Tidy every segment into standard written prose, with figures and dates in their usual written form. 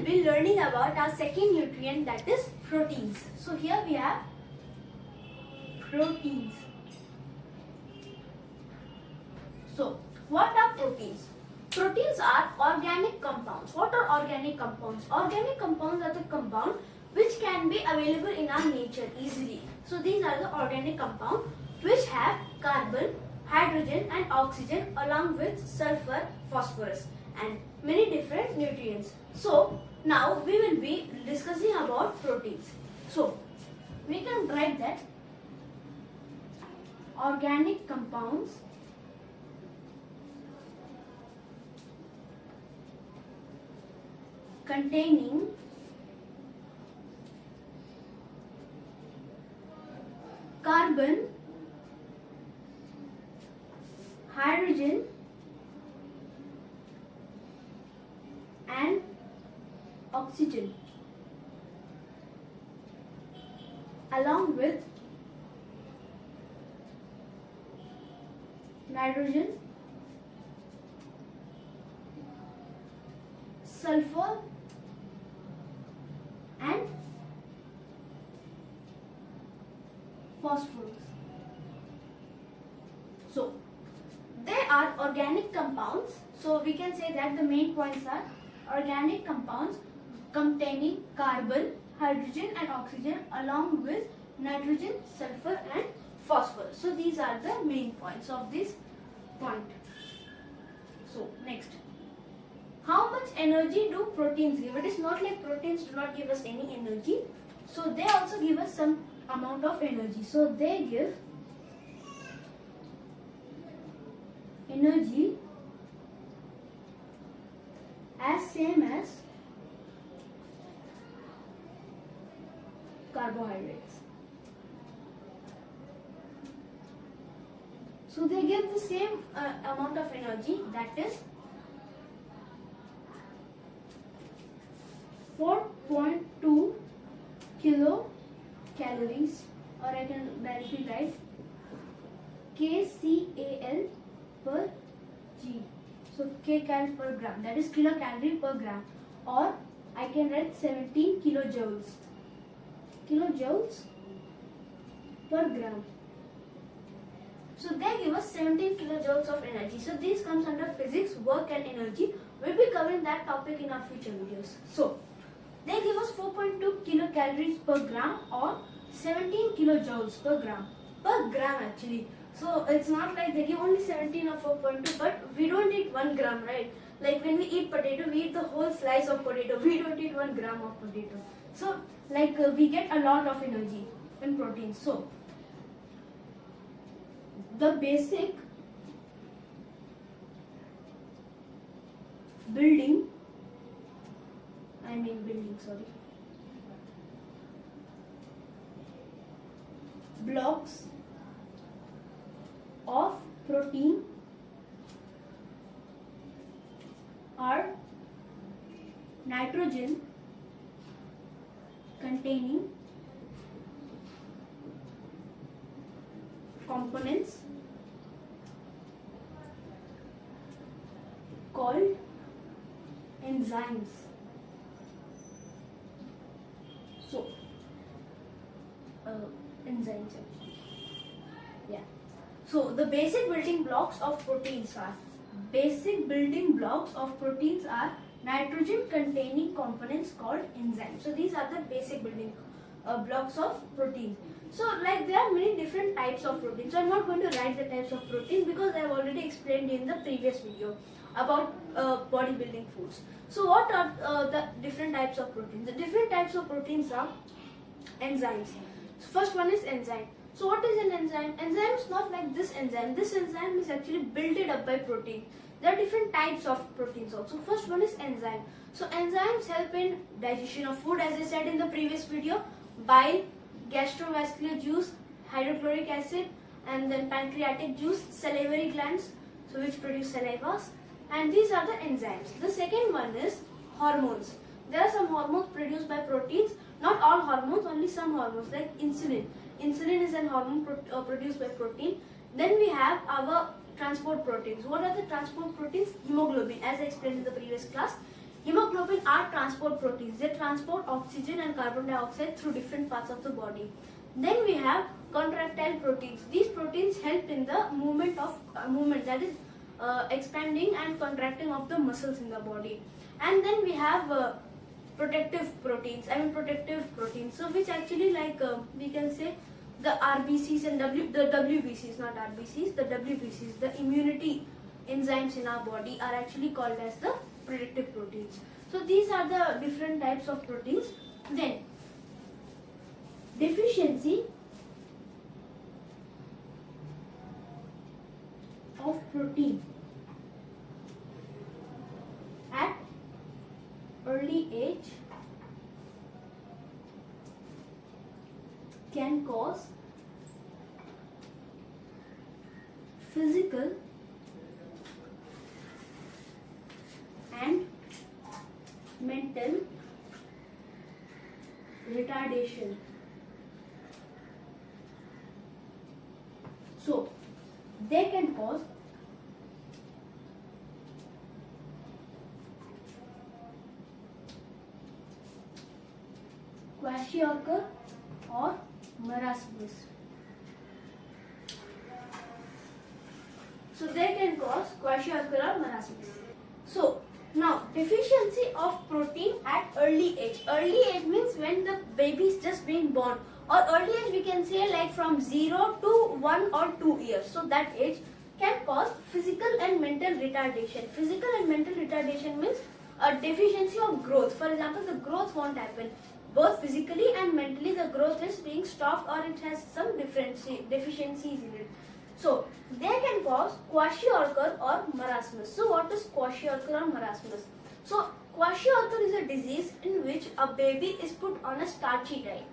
will be learning about our second nutrient, that is proteins. So here we have proteins. So what are proteins? Proteins are organic compounds. What are organic compounds? Organic compounds are the compounds which can be available in our nature easily. So these are the organic compounds which have carbon, hydrogen and oxygen along with sulfur, phosphorus and many different nutrients. So now we will be discussing about proteins. So we can write that organic compounds containing carbon, hydrogen and oxygen along with nitrogen, sulfur and phosphorus. So they are organic compounds. So we can say that the main points are organic compounds containing carbon, hydrogen and oxygen along with nitrogen, sulfur and phosphorus. So these are the main points of this point. So next, how much energy do proteins give? It is not like proteins do not give us any energy. So they also give us some amount of energy. So they give energy as same as carbohydrates. So they give the same amount of energy, that is 4.2 kilocalories, or I can directly write kcal per g. So kcal per gram, that is kilocalorie per gram, or I can write 17 kilojoules per gram. So they give us 17 kilojoules of energy. So this comes under physics, work and energy. We'll be covering that topic in our future videos. So they give us 4.2 kilocalories per gram or 17 kilojoules per gram actually. So it's not like they give only 17 or 4.2, but we don't eat 1 gram, right? Like when we eat potato, we eat the whole slice of potato. We don't eat 1 gram of potato. So like we get a lot of energy in protein. So the basic building blocks of protein are nitrogen containing components called enzymes. So enzymes actually. Yeah. So the basic building blocks of proteins are nitrogen containing components called enzymes. So these are the basic building blocks of proteins. So like there are many different types of proteins. So I'm not going to write the types of proteins because I have already explained in the previous video about bodybuilding foods. So what are the different types of proteins? The different types of proteins are enzymes. So first one is enzyme. So what is an enzyme? Enzyme is not like this enzyme. This enzyme is actually built up by protein. There are different types of proteins also. First one is enzyme. So enzymes help in digestion of food, as I said in the previous video. Bile, gastrovascular juice, hydrochloric acid, and then pancreatic juice, salivary glands, so which produce salivas. And these are the enzymes. The second one is hormones. There are some hormones produced by proteins. Not all hormones, only some hormones like insulin. Insulin is an hormone produced by protein. Then we have our transport proteins. What are the transport proteins? Hemoglobin. As I explained in the previous class, Hemoglobin are transport proteins. They transport oxygen and carbon dioxide through different parts of the body. Then we have contractile proteins. These proteins help in the movement of that is expanding and contracting of the muscles in the body. And then we have protective proteins. So which actually we can say the RBCs and the WBCs, not RBCs, the WBCs, the immunity enzymes in our body are actually called as the protective proteins. So these are the different types of proteins. Then deficiency of protein at early age can cause physical and mental retardation. So they can cause kwashiorkor or marasmus. So they can cause kwashiorkor or marasmus. So now deficiency of protein at early age. Early age means when the baby is just being born, or early age we can say like from 0 to 1 or 2 years. So that age can cause physical and mental retardation. Physical and mental retardation means a deficiency of growth. For example, the growth won't happen. Both physically and mentally the growth is being stopped, or it has some deficiencies in it. So they can cause kwashiorkor or marasmus. So what is kwashiorkor or marasmus? So kwashiorkor is a disease in which a baby is put on a starchy diet.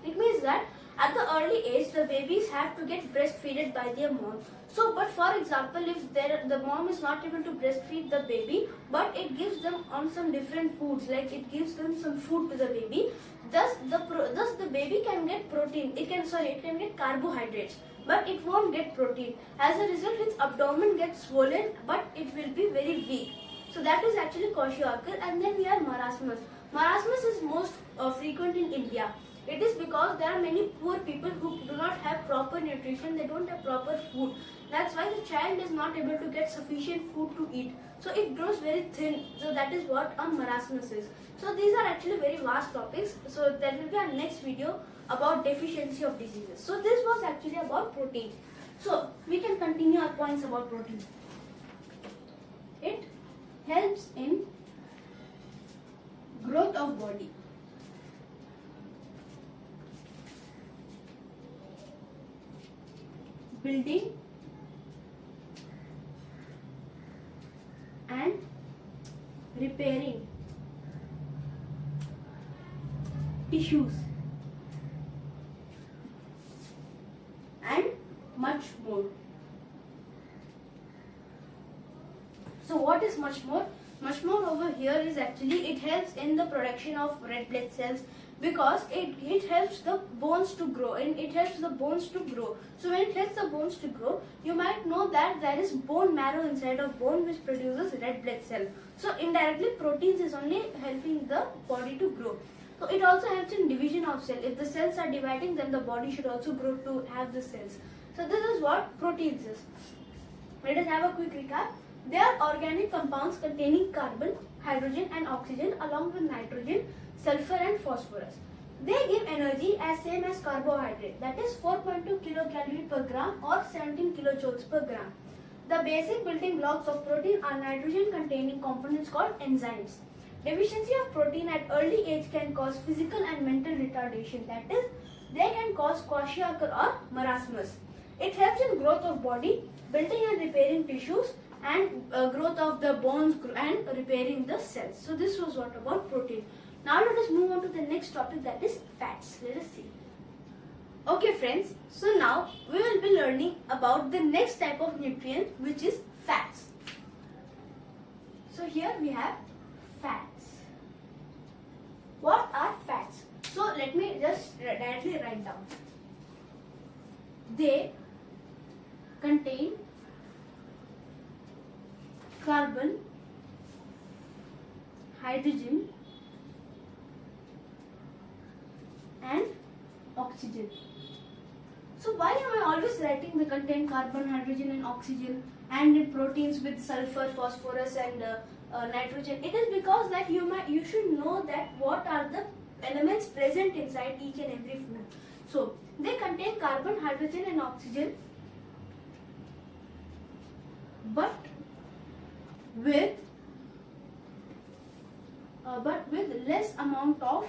It means that at the early age the babies have to get breastfeeded by their mom. So but for example, if the mom is not able to breastfeed the baby, but it gives them on some different foods, like it gives them some food to the baby, thus the baby can get protein. It can get carbohydrates, but it won't get protein. As a result, its abdomen gets swollen, but it will be very weak. So that is actually kwashiorkor. And then we have marasmus. Marasmus is most frequent in India. It is because there are many poor people who do not have proper nutrition. They don't have proper food. That's why the child is not able to get sufficient food to eat. So it grows very thin. So that is what a marasmus is. So these are actually very vast topics. So there will be our next video about deficiency of diseases. So this was actually about protein. So we can continue our points about protein. It helps in growth of body. Building and repairing tissues and much more. So what is much more? Much more over here is actually it helps in the production of red blood cells, because it helps the bones to grow, and it helps the bones to grow. So when it helps the bones to grow, you might know that there is bone marrow inside of bone which produces red blood cell. So indirectly proteins is only helping the body to grow. So it also helps in division of cell. If the cells are dividing, then the body should also grow to have the cells. So this is what proteins is. Let us have a quick recap. They are organic compounds containing carbon, hydrogen and oxygen along with nitrogen, sulfur and phosphorus. They give energy as same as carbohydrate, that is 4.2 kilocalorie per gram or 17 kilojoules per gram. The basic building blocks of protein are nitrogen containing components called enzymes. Deficiency of protein at early age can cause physical and mental retardation, that is, they can cause kwashiorkor or marasmus. It helps in growth of body, building and repairing tissues, and growth of the bones and repairing the cells. So this was what about protein. Now let us move on to the next topic, that is fats. Let us see. Okay friends, so now we will be learning about the next type of nutrient, which is fats. So here we have fats. What are fats? So let me just directly write down. They contain carbon, hydrogen and oxygen. So why am I always writing the contain carbon, hydrogen and oxygen, and in proteins with sulfur, phosphorus and nitrogen? It is because that you should know that what are the elements present inside each and every food. So they contain carbon, hydrogen and oxygen, but with less amount of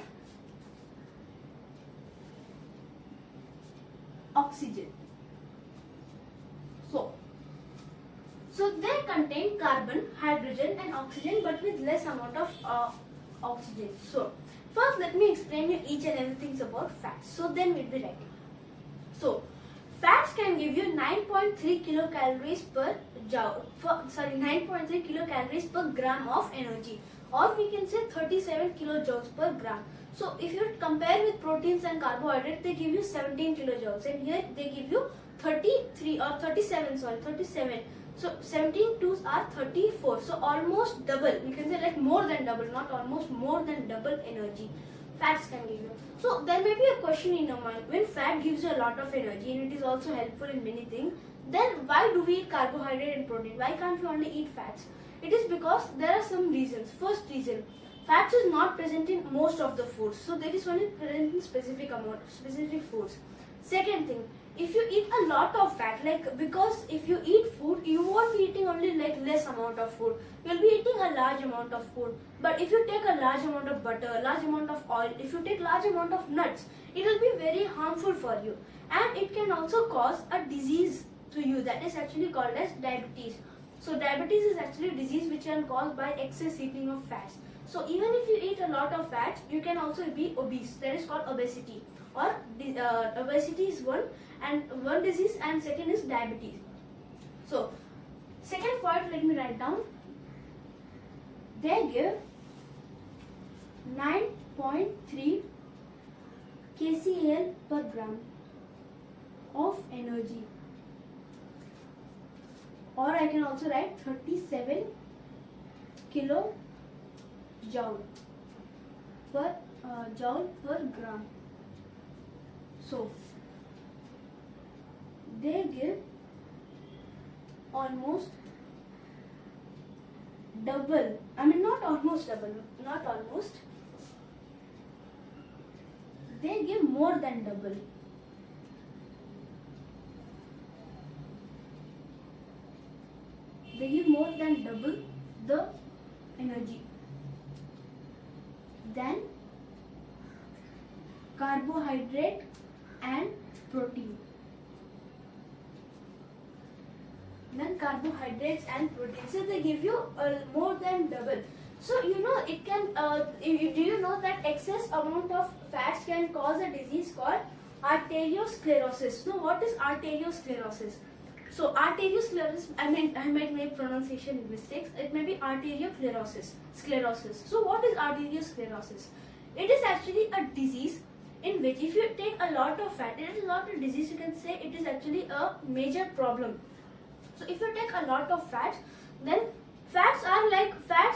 oxygen. So they contain carbon, hydrogen and oxygen, but with less amount of oxygen. So first let me explain you each and everything about fats. So then we'll be ready. So fats can give you 9.3 kilocalories per joule. 9.3 kilocalories per gram of energy, or we can say 37 kilojoules per gram. So if you compare with proteins and carbohydrates, they give you 17 kilojoules, and here they give you 37. So 17 twos are 34. So almost double. You can say like more than double, not almost, more than double energy fats can give you. So there may be a question in your mind, when fat gives you a lot of energy and it is also helpful in many things, then why do we eat carbohydrate and protein? Why can't we only eat fats? It is because there are some reasons. First reason, fats is not present in most of the foods, so there is only present in specific foods. Second thing, if you eat a lot of fat, like, because if you eat food, you won't be eating only like less amount of food, you'll be eating a large amount of food. But if you take a large amount of butter, a large amount of oil, if you take large amount of nuts, it will be very harmful for you, and it can also cause a disease to you that is actually called as diabetes. So diabetes is actually a disease which can caused by excess eating of fats. So even if you eat a lot of fats, you can also be obese. That is called obesity, or obesity is one disease, and second is diabetes. So second point, let me write down. They give 9.3 kcal per gram of energy, or I can also write 37 kilojoule per joule per gram. So they give almost double. I mean, not almost double, not almost. They give more than double. They give more than double the energy than carbohydrate and protein. So they give you more than double. So you know it can. Do you know that excess amount of fats can cause a disease called arteriosclerosis? So what is arteriosclerosis? So arteriosclerosis, I might make pronunciation mistakes. It may be arteriosclerosis. So what is arteriosclerosis? It is actually a disease in which if you take a lot of fat, it is not a disease, you can say it is actually a major problem. So if you take a lot of fats, then fats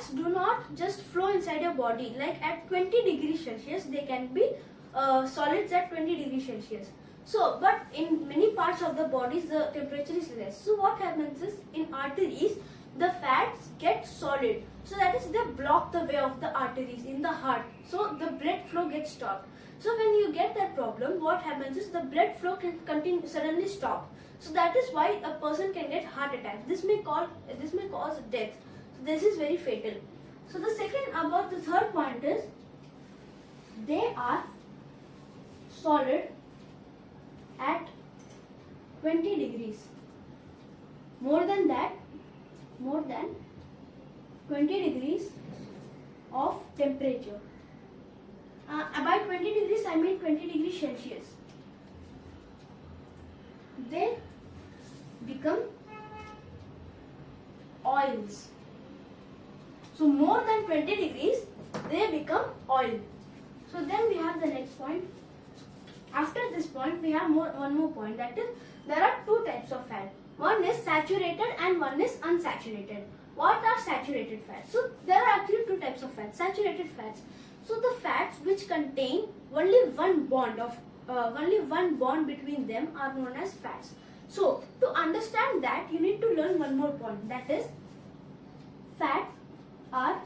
do not just flow inside your body. Like at 20 degrees Celsius, they can be solids at 20 degrees Celsius. So, but in many parts of the bodies, the temperature is less. So what happens is, in arteries, the fats get solid. So that is, they block the way of the arteries in the heart. So the blood flow gets stopped. So when you get that problem, what happens is the blood flow can suddenly stop. So that is why a person can get heart attack. This may cause death. So this is very fatal. So the third point is, they are solid at 20 degrees. More than 20 degrees of temperature. By 20 degrees, I mean 20 degrees Celsius. They become oils. So more than 20 degrees, they become oil. So then we have the next point. After this point, we have one more point, that is, there are two types of fat. One is saturated and one is unsaturated. What are saturated fats? So there are actually two types of fats. Saturated fats. So the fats which contain only one bond between them are known as fats. So to understand that, you need to learn one more point. That is, fats are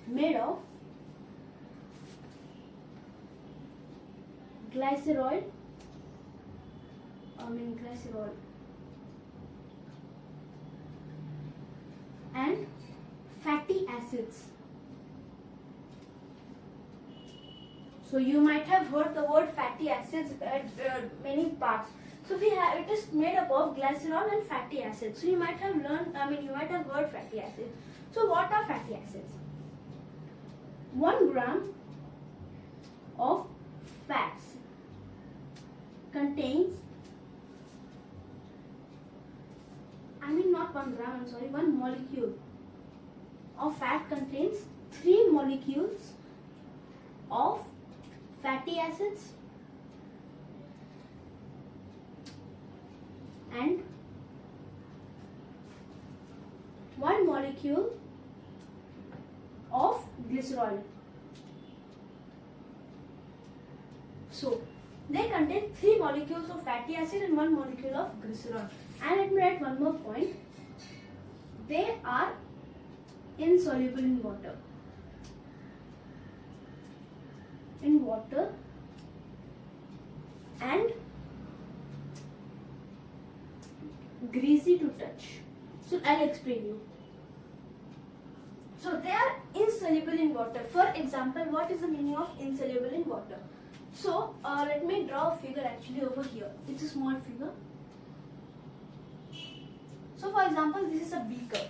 made of glycerol and fatty acids. So you might have heard the word fatty acids at many parts. So it is made up of glycerol and fatty acids. So you might have you might have heard fatty acids. So what are fatty acids? 1 gram of fats contains, not 1 gram, 1 molecule of fat contains 3 molecules of fatty acids and 1 molecule of glycerol. So they contain 3 molecules of fatty acid and 1 molecule of glycerol. And let me write one more point. They are insoluble in water. And greasy to touch. So I'll explain you. So they are insoluble in water. For example, what is the meaning of insoluble in water? So let me draw a figure actually over here. It's a small figure. So for example, this is a beaker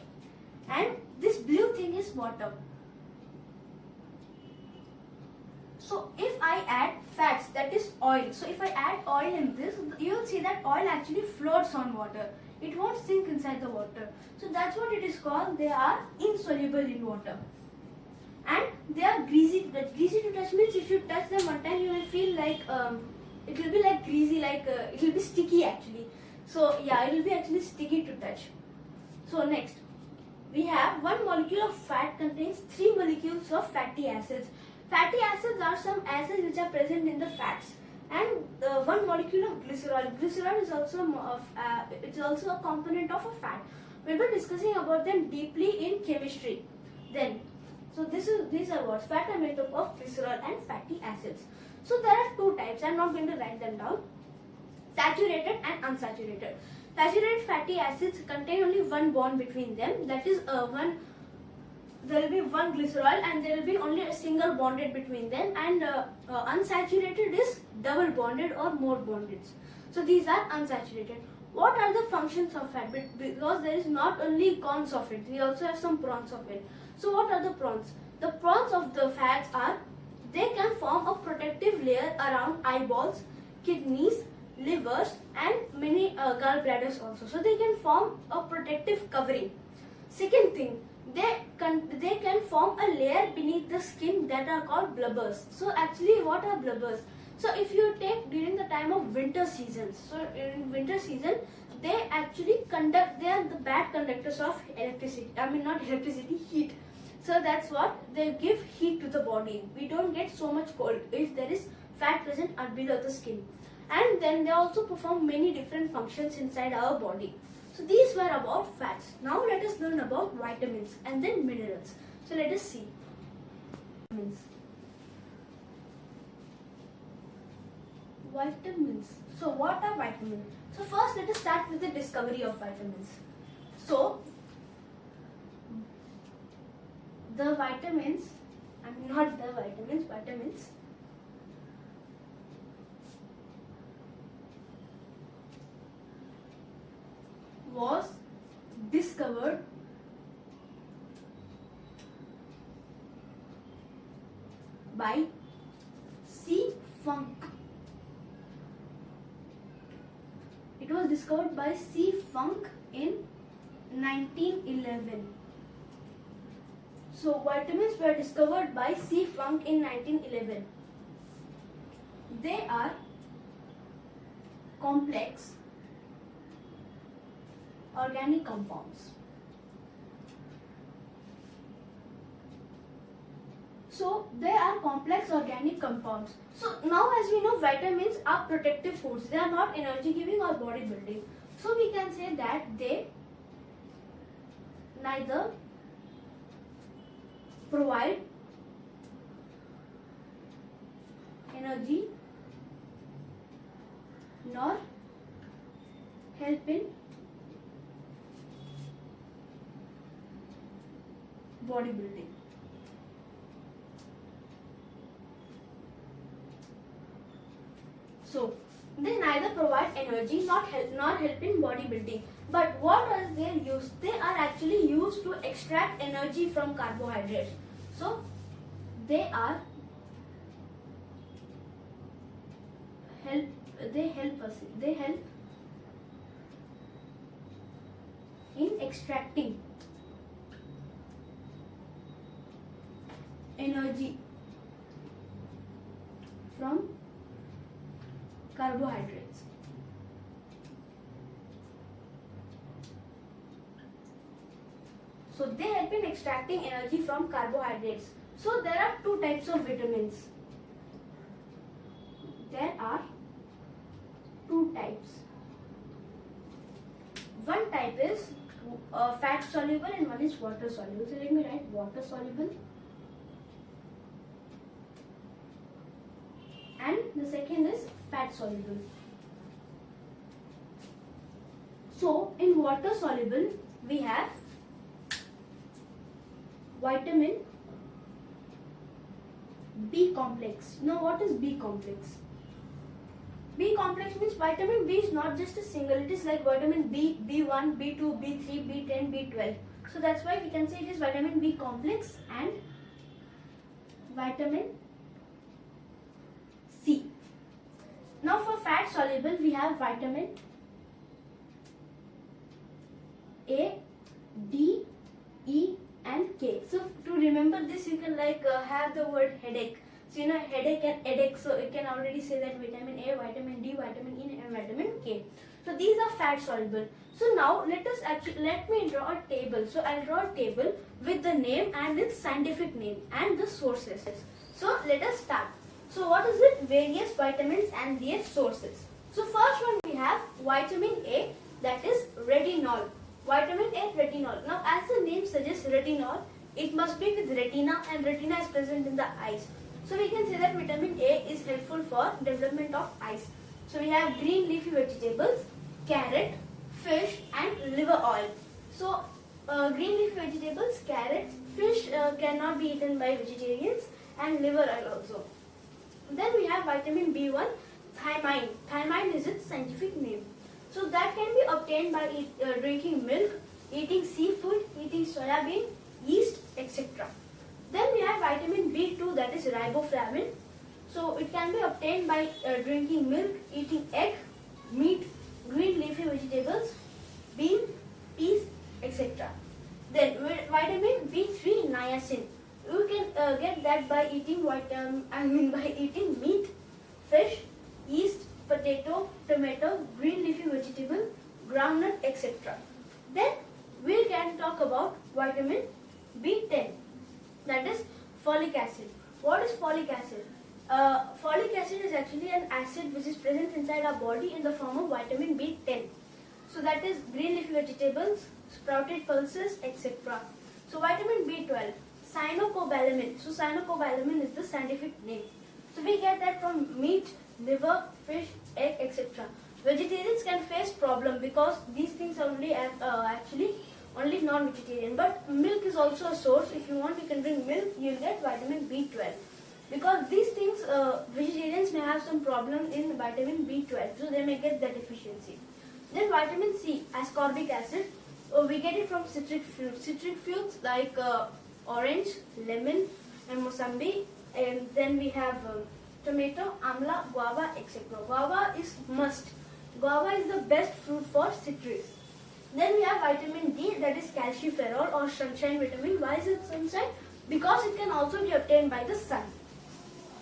and this blue thing is water. So if I add fats, that is oil. So if I add oil in this, you will see that oil actually floats on water. It won't sink inside the water. So that's what it is called. They are insoluble in water. And they are greasy to touch. Greasy to touch means if you touch them one time, you will feel like it will be like greasy, it will be sticky actually. So yeah, it will be actually sticky to touch. So next, we have 1 molecule of fat contains 3 molecules of fatty acids. Fatty acids are some acids which are present in the fats, and 1 molecule of glycerol. Glycerol is also a component of a fat. We'll be discussing about them deeply in chemistry. Then, so these are what? Fat are made up of glycerol and fatty acids. So there are 2 types. I'm not going to write them down. Saturated and unsaturated. Saturated fatty acids contain only 1 bond between them. That is there will be 1 glycerol and there will be only a single bonded between them, and unsaturated is double bonded or more bonded. So these are unsaturated. What are the functions of fat? Because there is not only cons of it, we also have some pros of it. So what are the pros? The pros of the fats are, they can form a protective layer around eyeballs, kidneys, livers and many gallbladders also. So they can form a protective covering. Second thing, they can form a layer beneath the skin that are called blubbers. So actually, what are blubbers? So if you take during the time of winter seasons, so in winter season, they actually they are the bad conductors of electricity. Not electricity, heat. So that's what, they give heat to the body. We don't get so much cold if there is fat present below the skin. And then they also perform many different functions inside our body. So these were about fats. Now let us learn about vitamins and then minerals. So let us see. Vitamins. So what are vitamins? So first let us start with the discovery of vitamins. So the vitamins, vitamins was discovered by C. Funk. It was discovered by C. Funk in 1911. So vitamins were discovered by C. Funk in 1911. They are complex organic compounds So they are complex organic compounds. So now as we know, vitamins are protective foods. They are not energy giving or body building. So we can say that they neither provide energy nor help in bodybuilding. So they neither provide energy nor help in bodybuilding. But what are they used? They are actually used to extract energy from carbohydrates. So they are they help in extracting energy from carbohydrates. So they help in extracting energy from carbohydrates. So there are two types of vitamins. There are two types. One type is fat soluble and one is water soluble. So let me write water soluble. And the second is fat soluble. So in water soluble we have vitamin B complex. Now what is B complex? B complex means vitamin B is not just a single, it is like vitamin B, B1, B2, B3, B10, B12. So that's why we can say it is vitamin B complex and vitamin C. Now for fat soluble we have vitamin A, D, E and K. So to remember this you can have the word headache. So you know headache and headache, so you can already say that vitamin A, vitamin D, vitamin E and vitamin K. So these are fat soluble. So now let me draw a table. So I'll draw a table with the name and its scientific name and the sources. So let us start. So what is it? Various vitamins and their sources. So first one we have vitamin A, that is retinol. Vitamin A, retinol. Now as the name suggests, retinol, it must be with retina and retina is present in the eyes. So we can say that vitamin A is helpful for development of eyes. So we have green leafy vegetables, carrot, fish and liver oil. So green leafy vegetables, carrots, fish cannot be eaten by vegetarians and liver oil also. Then we have vitamin B1, thiamine. Thiamine is its scientific name. So that can be obtained by drinking milk, eating seafood, eating soya bean, yeast, etc. Then we have vitamin B2, that is riboflavin. So it can be obtained by drinking milk, eating egg, meat, green leafy vegetables, bean, peas, etc. Then vitamin B3, niacin. You can get that by eating eating meat, fish, yeast, potato, tomato, green leafy vegetable, groundnut, etc. Then we can talk about vitamin B10, that is folic acid. What is folic acid? Folic acid is actually an acid which is present inside our body in the form of vitamin B10. So that is green leafy vegetables, sprouted pulses, etc. So vitamin B12, cyanocobalamin. So cyanocobalamin is the scientific name. So we get that from meat, liver, fish, egg, etc. Vegetarians can face problem because these things are only actually only non-vegetarian. But milk is also a source. If you want, you can drink milk. You'll get vitamin B12. Because these things, vegetarians may have some problem in vitamin B12, so they may get that deficiency. Then vitamin C, ascorbic acid. We get it from citric fruits. Citric fruits like orange, lemon, and mosambi. And then we have tomato, amla, guava, etc. Guava is must. Guava is the best fruit for citrus. Then we have vitamin D, that is calciferol or sunshine vitamin. Why is it sunshine? Because it can also be obtained by the sun.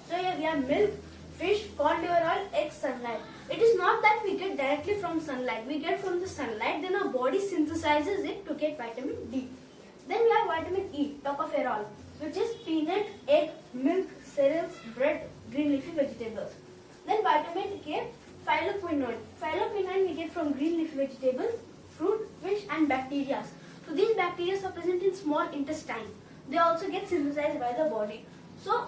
So here we have milk, fish, cod liver oil, eggs, sunlight. It is not that we get directly from sunlight. We get from the sunlight, then our body synthesizes it to get vitamin D. Then we have vitamin E, tocopherol. which is peanut, egg, milk, cereals, bread, green leafy vegetables. Then vitamin K, phyloquinone. Phyloquinone we get from green leafy vegetables, fruit, fish and bacteria. So these bacteria are present in small intestine. They also get synthesized by the body. So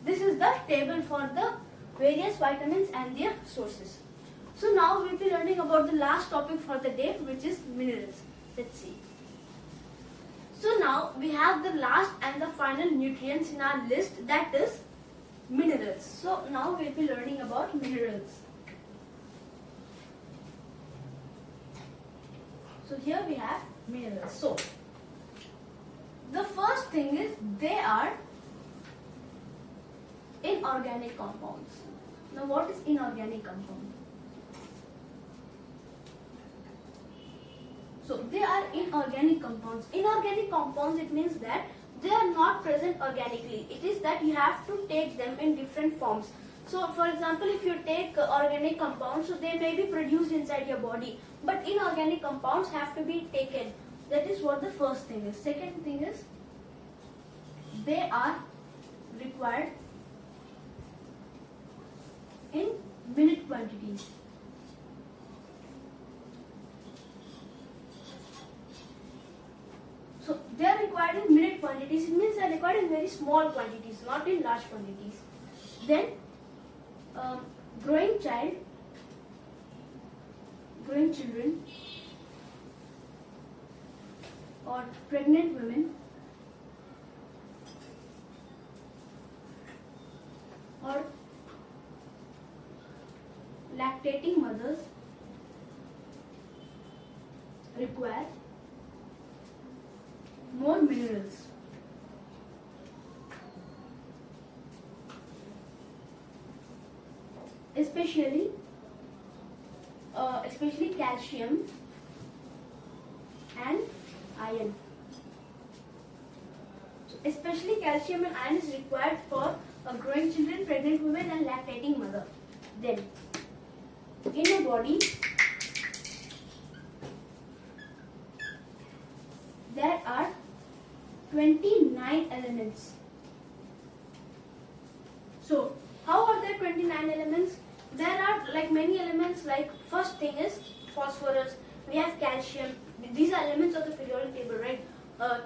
this is the table for the various vitamins and their sources. So now we'll be learning about the last topic for the day, which is minerals. Let's see. So now we have the last and the final nutrients in our list, that is minerals. So now we'll be learning about minerals. So here we have minerals. So the first thing is they are inorganic compounds. Now what is inorganic compound? So they are inorganic compounds. Inorganic compounds, it means that they are not present organically. It is that you have to take them in different forms. So for example, if you take organic compounds, so they may be produced inside your body. But inorganic compounds have to be taken. That is what the first thing is. Second thing is they are required in minute quantities. So they are required in minute quantities. It means they are required in very small quantities, not in large quantities. Then growing children or pregnant women or lactating mothers require more minerals. Especially calcium and iron. So especially calcium and iron is required for growing children, pregnant women and lactating mother. Then in your body there are 29 elements. So how are there 29 elements? There are like many elements. Like first thing is phosphorus, we have calcium. These are elements of the periodic table, right?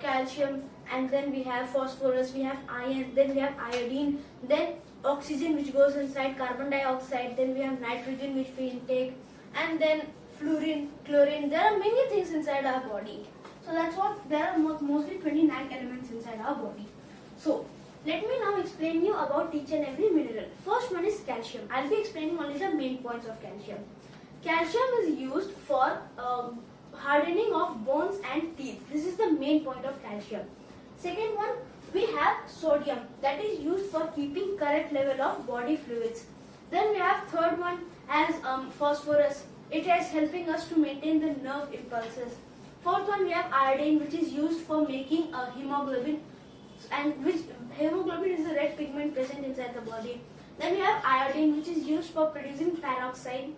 Calcium, and then we have phosphorus, we have iron, then we have iodine, then oxygen which goes inside, carbon dioxide, then we have nitrogen which we intake, and then fluorine, chlorine. There are many things inside our body. So that's what, there are mostly 29 elements inside our body. So let me now explain you about each and every mineral. First one is calcium. I'll be explaining only the main points of calcium. Calcium is used for hardening of bones and teeth. This is the main point of calcium. Second one, we have sodium, that is used for keeping correct level of body fluids. Then we have third one as phosphorus. It is helping us to maintain the nerve impulses. Fourth one, we have iodine, which is used for making hemoglobin, and which hemoglobin is the red pigment present inside the body. Then we have iodine, which is used for producing peroxide,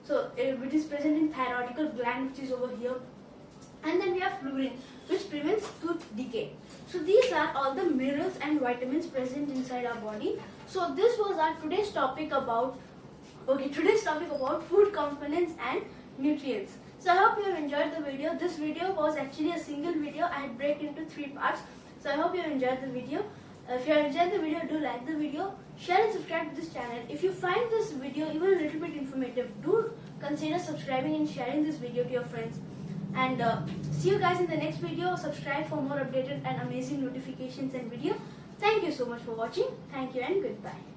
so which is present in thyroidical gland, which is over here. And then we have fluorine, which prevents tooth decay. So these are all the minerals and vitamins present inside our body. So this was our today's topic about food components and nutrients. So I hope you have enjoyed the video. This video was actually a single video. I had break into 3 parts. So I hope you have enjoyed the video. If you have enjoyed the video, do like the video, share and subscribe to this channel. If you find this video even a little bit informative, do consider subscribing and sharing this video to your friends. And see you guys in the next video. Subscribe for more updated and amazing notifications and video. Thank you so much for watching. Thank you and goodbye.